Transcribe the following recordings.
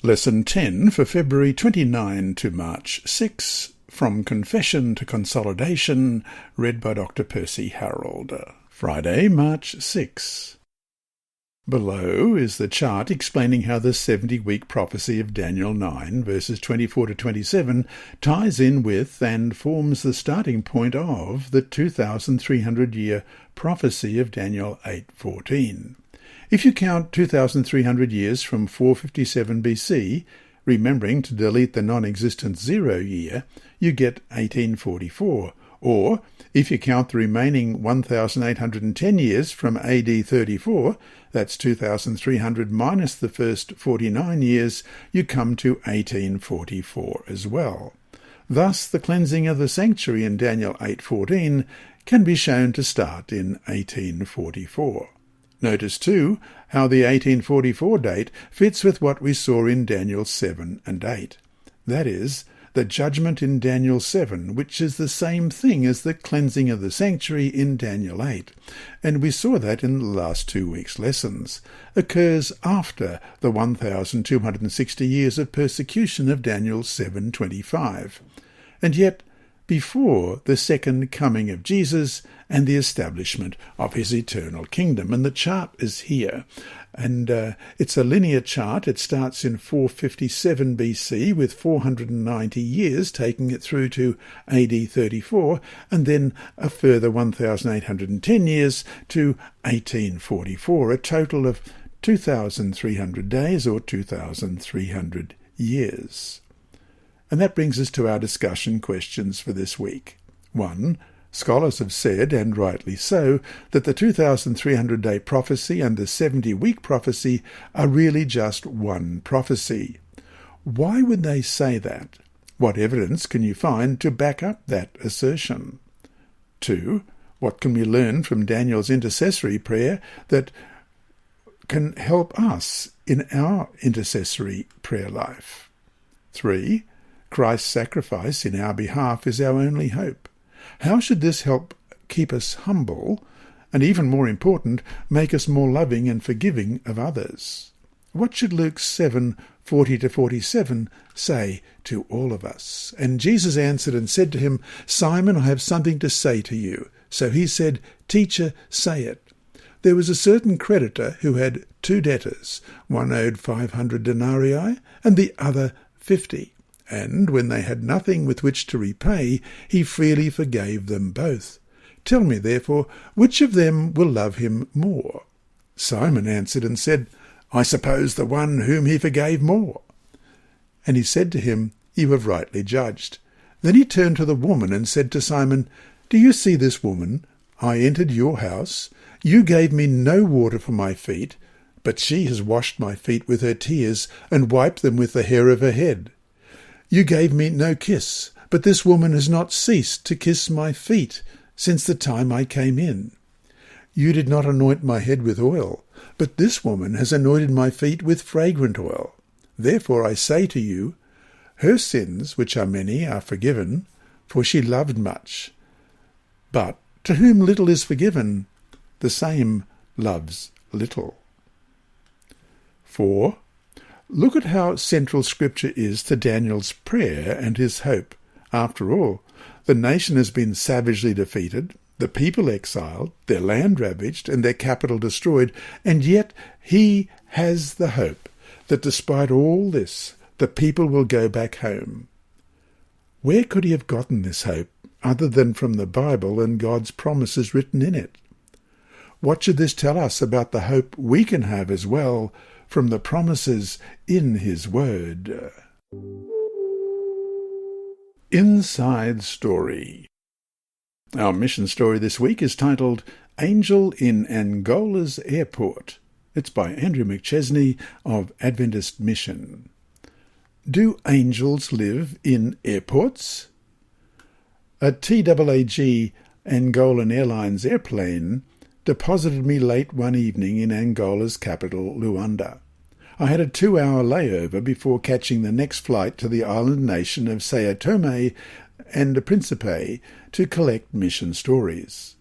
Lesson 10 for February 29 to March 6, From Confession to Consolidation, read by Dr. Percy Harrold. Friday, March 6. Below is the chart explaining how the 70-week prophecy of Daniel 9, verses 24 to 27, ties in with and forms the starting point of the 2,300-year prophecy of Daniel 8:14. If you count 2,300 years from 457 BC, remembering to delete the non-existent 0 year, you get 1844. Or, if you count the remaining 1,810 years from AD 34, that's 2,300 minus the first 49 years, you come to 1844 as well. Thus, the cleansing of the sanctuary in Daniel 8:14 can be shown to start in 1844. Notice, too, how the 1844 date fits with what we saw in Daniel 7 and 8. That is, the judgment in Daniel 7, which is the same thing as the cleansing of the sanctuary in Daniel 8, and we saw that in the last 2 weeks' lessons, occurs after the 1,260 years of persecution of Daniel 7:25, and yet before the second coming of Jesus and the establishment of his eternal kingdom. And the chart is here. And it's a linear chart. It starts in 457 BC with 490 years, taking it through to AD 34, and then a further 1,810 years to 1844, a total of 2,300 days or 2,300 years. And that brings us to our discussion questions for this week. 1. Scholars have said, and rightly so, that the 2,300-day prophecy and the 70-week prophecy are really just one prophecy. Why would they say that? What evidence can you find to back up that assertion? 2. What can we learn from Daniel's intercessory prayer that can help us in our intercessory prayer life? 3. Christ's sacrifice in our behalf is our only hope. How should this help keep us humble, and even more important, make us more loving and forgiving of others? What should Luke 7:40-47 say to all of us? And Jesus answered and said to him, Simon, I have something to say to you. So he said, Teacher, say it. There was a certain creditor who had 2 debtors. One owed 500 denarii and the other 50. And when they had nothing with which to repay, he freely forgave them both. Tell me, therefore, which of them will love him more? Simon answered and said, I suppose the one whom he forgave more. And he said to him, You have rightly judged. Then he turned to the woman and said to Simon, Do you see this woman? I entered your house. You gave me no water for my feet, but she has washed my feet with her tears and wiped them with the hair of her head. You gave me no kiss, but this woman has not ceased to kiss my feet since the time I came in. You did not anoint my head with oil, but this woman has anointed my feet with fragrant oil. Therefore I say to you, her sins, which are many, are forgiven, for she loved much. But to whom little is forgiven, the same loves little. 4. Look at how central Scripture is to Daniel's prayer and his hope. After all, the nation has been savagely defeated, the people exiled, their land ravaged, and their capital destroyed, and yet he has the hope that despite all this, the people will go back home. Where could he have gotten this hope other than from the Bible and God's promises written in it? What should this tell us about the hope we can have as well from the promises in his word? Inside Story. Our mission story this week is titled Angel in Angola's Airport. It's by Andrew McChesney of Adventist Mission. Do angels live in airports? A TAAG Angolan Airlines airplane deposited me late one evening in Angola's capital, Luanda. I had a 2-hour layover before catching the next flight to the island nation of Sao Tome and Principe to collect mission stories.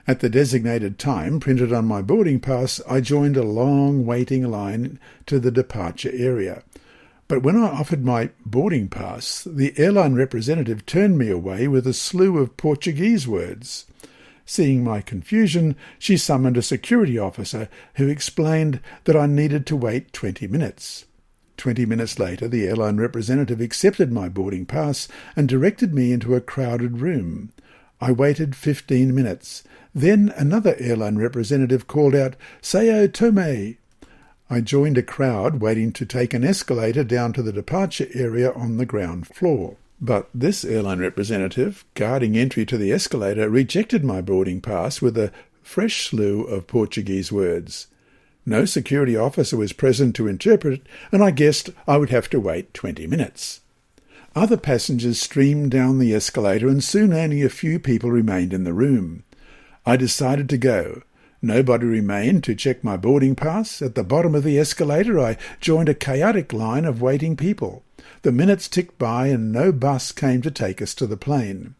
At the designated time printed on my boarding pass, I joined a long waiting line to the departure area. But when I offered my boarding pass, the airline representative turned me away with a slew of Portuguese words. Seeing my confusion, she summoned a security officer who explained that I needed to wait 20 minutes. 20 minutes later, the airline representative accepted my boarding pass and directed me into a crowded room. I waited 15 minutes. Then another airline representative called out, "Sao Tome." I joined a crowd waiting to take an escalator down to the departure area on the ground floor. But this airline representative, guarding entry to the escalator, rejected my boarding pass with a fresh slew of Portuguese words. No security officer was present to interpret it, and I guessed I would have to wait 20 minutes. Other passengers streamed down the escalator, and soon only a few people remained in the room. I decided to go. Nobody remained to check my boarding pass. At the bottom of the escalator, I joined a chaotic line of waiting people. The minutes ticked by and no bus came to take us to the plane.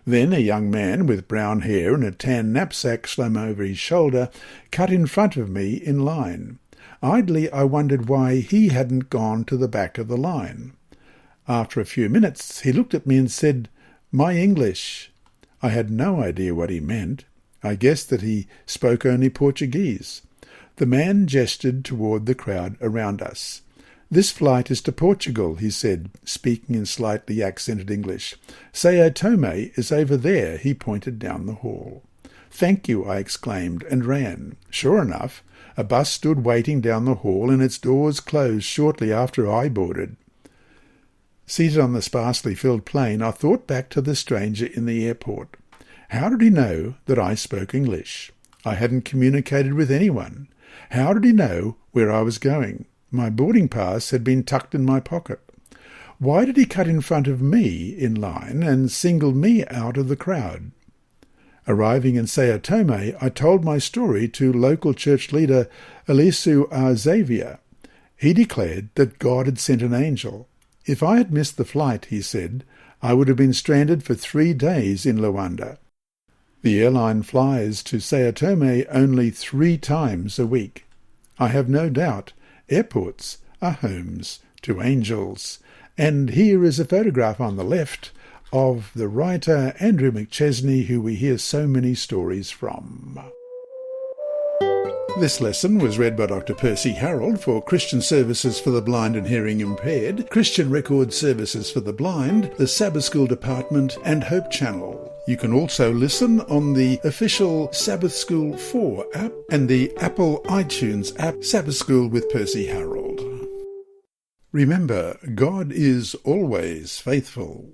Then a young man with brown hair and a tan knapsack slung over his shoulder cut in front of me in line. Idly I wondered why he hadn't gone to the back of the line. After a few minutes he looked at me and said, "My English." I had no idea what he meant. I guessed that he spoke only Portuguese. The man gestured toward the crowd around us. "This flight is to Portugal," he said, speaking in slightly accented English. "Sao Tome is over there," he pointed down the hall. "Thank you," I exclaimed, and ran. Sure enough, a bus stood waiting down the hall, and its doors closed shortly after I boarded. Seated on the sparsely filled plane, I thought back to the stranger in the airport. How did he know that I spoke English? I hadn't communicated with anyone. How did he know where I was going? My boarding pass had been tucked in my pocket. Why did he cut in front of me in line and single me out of the crowd? Arriving in Sao Tome, I told my story to local church leader 𝐅𝐫𝐴𝐵𝐴. He declared that God had sent an angel. If I had missed the flight, he said, I would have been stranded for 3 days in Luanda. The airline flies to Sao Tome only 3 times a week. I have no doubt airports are homes to angels. And here is a photograph on the left of the writer 𝐅𝐫𝐸 𝐻𝐿, who we hear so many stories from. This lesson was read by Dr. Percy Harrold for Christian Services for the Blind and Hearing Impaired, Christian Record Services for the Blind, the Sabbath School Department, and Hope Channel. You can also listen on the official Sabbath School 4 app and the Apple iTunes app, Sabbath School with Percy Harrold. Remember, God is always faithful.